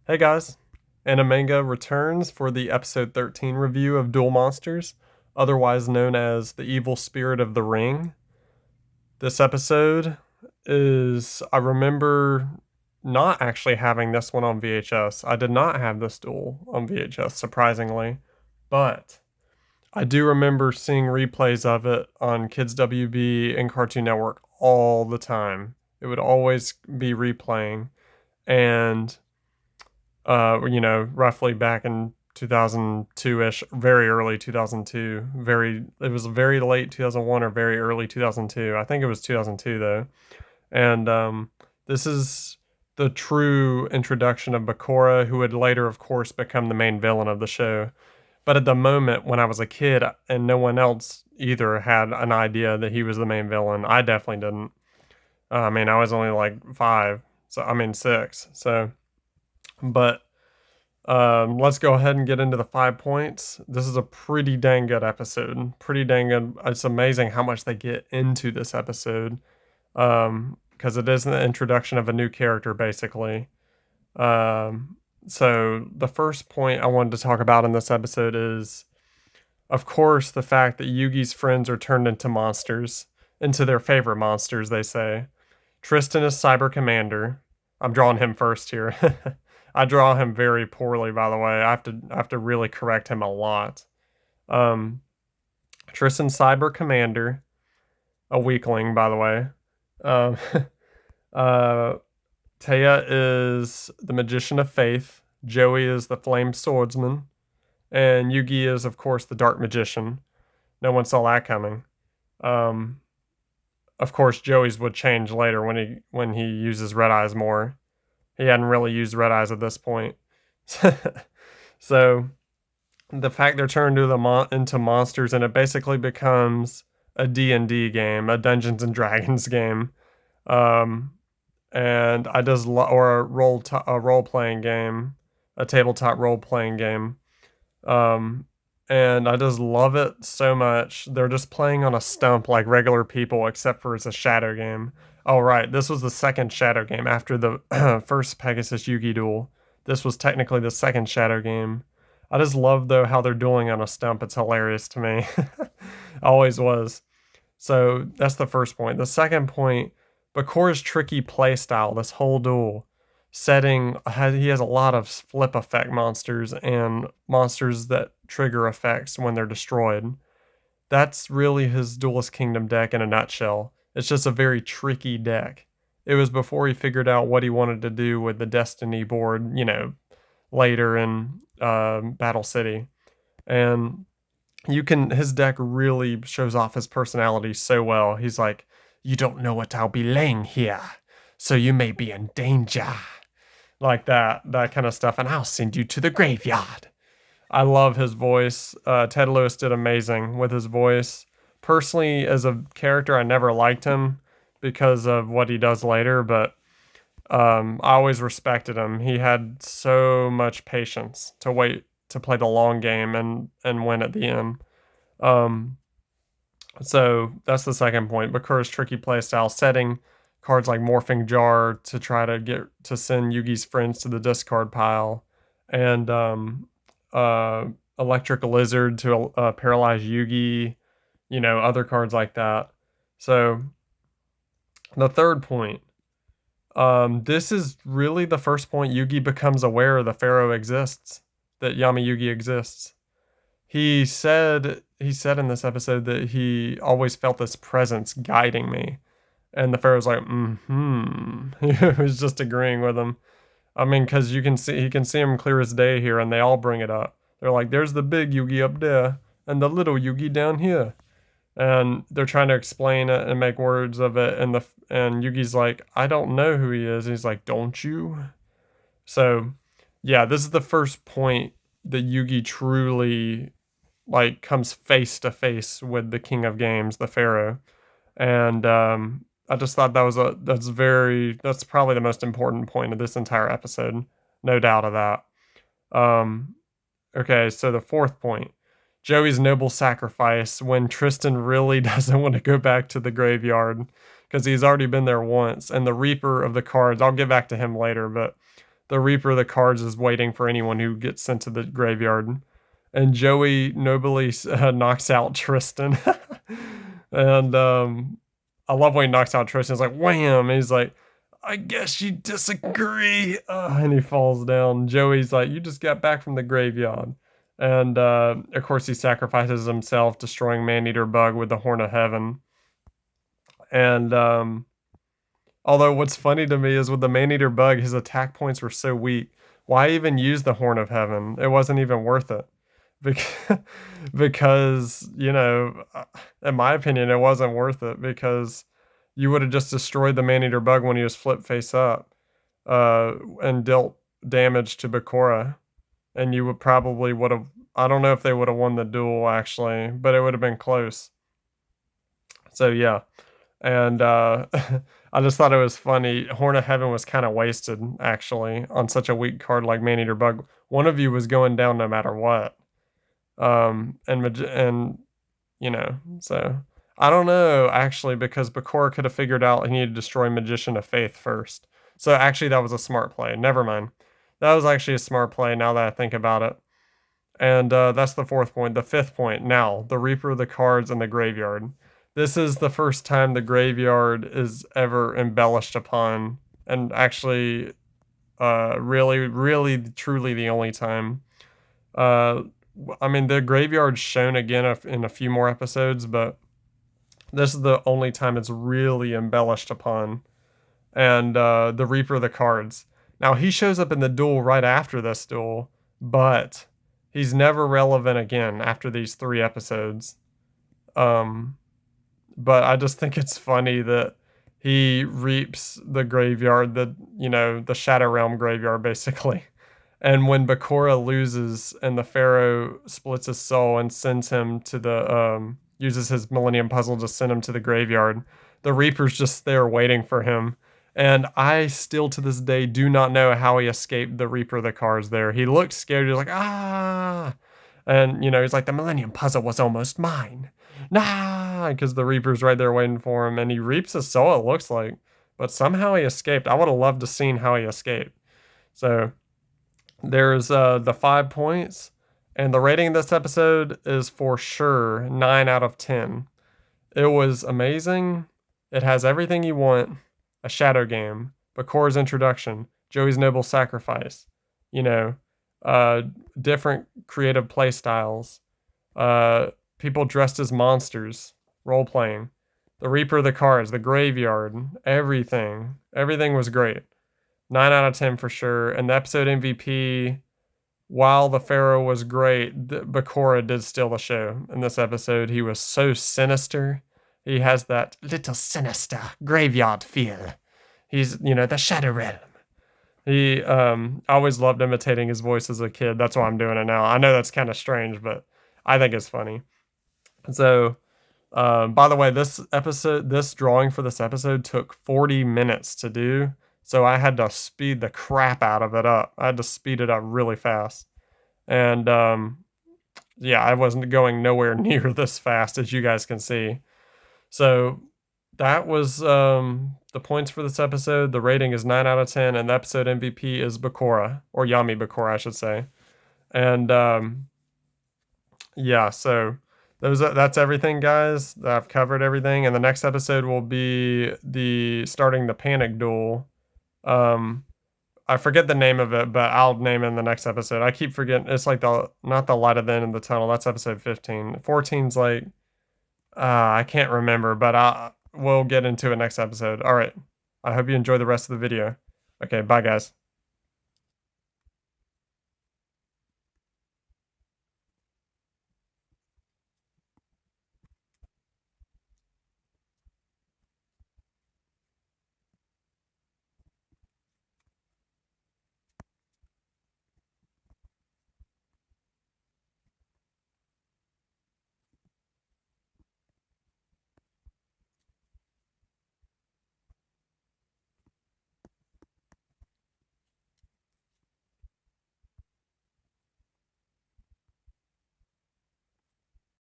Hey guys, Animanga returns for the episode 13 review of Duel Monsters, otherwise known as The Evil Spirit of the Ring. This episode I remember not actually having this one on VHS. I did not have this duel on VHS, surprisingly, but I do remember seeing replays of it on Kids WB and Cartoon Network all the time. It would always be replaying, and roughly back in 2002-ish, very early 2002, it was very late 2001 or very early 2002. I think it was 2002 though. And this is the true introduction of Bakura, who would later, of course, become the main villain of the show. But at the moment when I was a kid and no one else either had an idea that he was the main villain, I definitely didn't. I was only like 6. But let's go ahead and get into the 5 points. This is a pretty dang good episode. Pretty dang good. It's amazing how much they get into this episode. Because it is the introduction of a new character, basically. So the first point I wanted to talk about in this episode is, of course, the fact that Yugi's friends are turned into monsters, into their favorite monsters, they say. Tristan is Cyber Commander. I'm drawing him first here. I draw him very poorly, by the way. I have to really correct him a lot. Um, Tristan Cyber Commander, a weakling, by the way. Um, uh, Taya is the Magician of Faith. Joey is the Flame Swordsman, and Yugi is, of course, the Dark Magician. No one saw that coming. Um, of course, Joey's would change later when he uses red eyes more. He hadn't really used red eyes at this point. So the fact they're turned into monsters, and it basically becomes a D&D game, a Dungeons and Dragons game. And I just or a role playing game, a tabletop role playing game. And I just love it so much. They're just playing on a stump like regular people, except for it's a shadow game. Oh, right. This was the second shadow game after the first Pegasus Yugi duel. This was technically the second shadow game. I just love, though, how they're dueling on a stump. It's hilarious to me. Always was. So that's the first point. The second point, Bakura's tricky play style, this whole duel he has a lot of flip effect monsters and monsters that trigger effects when they're destroyed. That's really his Duelist Kingdom deck in a nutshell. It's just a very tricky deck. It was before he figured out what he wanted to do with the Destiny board, later in Battle City. And his deck really shows off his personality so well. He's like, you don't know what I'll be laying here, so you may be in danger. Like that kind of stuff. And I'll send you to the graveyard. I love his voice. Ted Lewis did amazing with his voice. Personally, as a character, I never liked him because of what he does later, but I always respected him. He had so much patience to wait to play the long game and win at the end. So that's the second point. Bakura's tricky playstyle, setting cards like Morphing Jar to try to get to send Yugi's friends to the discard pile, and uh, Electric Lizard to paralyze Yugi, other cards like that. So the third point, this is really the first point Yugi becomes aware the Pharaoh exists, that Yami Yugi exists. He said in this episode that he always felt this presence guiding me. And the Pharaoh's like, He was just agreeing with him. I mean, because he can see him clear as day here, and they all bring it up. They're like, there's the big Yugi up there, and the little Yugi down here. And they're trying to explain it and make words of it, and Yugi's like, I don't know who he is. And he's like, don't you? So, yeah, this is the first point that Yugi truly comes face to face with the King of Games, the Pharaoh. And I just thought that's probably the most important point of this entire episode. No doubt of that. Okay, so the fourth point, Joey's noble sacrifice when Tristan really doesn't want to go back to the graveyard because he's already been there once. And the Reaper of the cards, I'll get back to him later, but the Reaper of the Cards is waiting for anyone who gets sent to the graveyard. And Joey nobly knocks out Tristan. And I love when he knocks out Tristan. It's like, wham! And he's like, I guess you disagree. And he falls down. Joey's like, you just got back from the graveyard. And of course, he sacrifices himself, destroying Maneater Bug with the Horn of Heaven. And although what's funny to me is with the Maneater Bug, his attack points were so weak. Why even use the Horn of Heaven? It wasn't even worth it. Because, you know, in my opinion, it wasn't worth it because you would have just destroyed the Maneater Bug when he was flip face up and dealt damage to Bakura. And you would probably would have, I don't know if they would have won the duel actually, but it would have been close. So yeah. And I just thought it was funny. Horn of Heaven was kind of wasted actually on such a weak card like Maneater Bug. One of you was going down no matter what. And you know, so I don't know actually because Bakura could have figured out he needed to destroy Magician of Faith first. So actually that was a smart play. Never mind. That was actually a smart play now that I think about it. And that's the fourth point. The fifth point, now, the Reaper of the Cards in the graveyard. This is the first time the graveyard is ever embellished upon, and actually really, truly the only time. I mean, the graveyard's shown again in a few more episodes, but this is the only time it's really embellished upon. And the Reaper of the Cards. Now, he shows up in the duel right after this duel, but he's never relevant again after these 3 episodes. But I just think it's funny that he reaps the graveyard, the Shadow Realm graveyard, basically. And when Bakura loses and the Pharaoh splits his soul and sends him to the, uses his Millennium Puzzle to send him to the graveyard, the Reaper's just there waiting for him. And I still to this day do not know how he escaped the Reaper of the Cards there. He looked scared. He was like, ah. And, he's like, the Millennium Puzzle was almost mine. Nah, because the Reaper's right there waiting for him. And he reaps his soul, it looks like. But somehow he escaped. I would have loved to seen how he escaped. So there's the 5 points. And the rating of this episode is for sure 9 out of 10. It was amazing. It has everything you want. A shadow game, Bakura's introduction, Joey's noble sacrifice, different creative play styles, people dressed as monsters, role playing, the Reaper of the Cards, the graveyard, everything was great. 9 out of 10 for sure. And the episode MVP, while the Pharaoh was great, Bakura did steal the show in this episode. He was so sinister. He has that little sinister graveyard feel. He's, the Shadow Realm. He, I always loved imitating his voice as a kid. That's why I'm doing it now. I know that's kind of strange, but I think it's funny. So, by the way, this drawing for this episode took 40 minutes to do. So I had to speed the crap out of it up. I had to speed it up really fast. And, yeah, I wasn't going nowhere near this fast, as you guys can see. So that was the points for this episode. The rating is 9 out of 10, and the episode MVP is Bakura, or Yami Bakura, I should say. And yeah, so that's everything, guys. I've covered everything, and the next episode will be starting the Panic Duel. I forget the name of it, but I'll name it in the next episode. I keep forgetting. It's like not the light at the end of the tunnel. That's episode 15. 14's like, I can't remember, but we'll get into it next episode. All right. I hope you enjoy the rest of the video. Okay, bye guys.